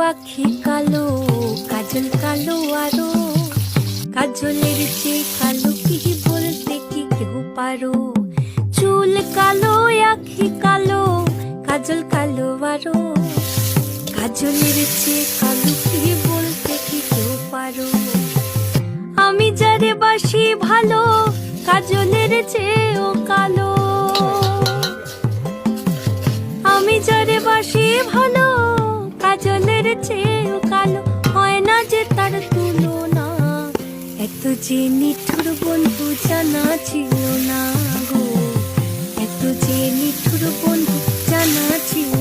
আখি কালো, কাজল কালো আরো, কাজলের চেয়ে কালো কি বলতে কি কেউ পারো। চুল কালো, আখি কালো, কাজল কালো আরো, কাজলের চেয়ে কালো কি বলতে কি কেউ পারো। আমি যারে বাসি ভালো, কাজলের চেয়েও কালো। আমি যারে বাসি ভালো, কাজলের চেয়েও কালো। হয় না যে তার তুলনা, এত যে নিঠুর বন্ধু জানা ছিল না গো, এত যে নিঠুর বন্ধু জানা ছিল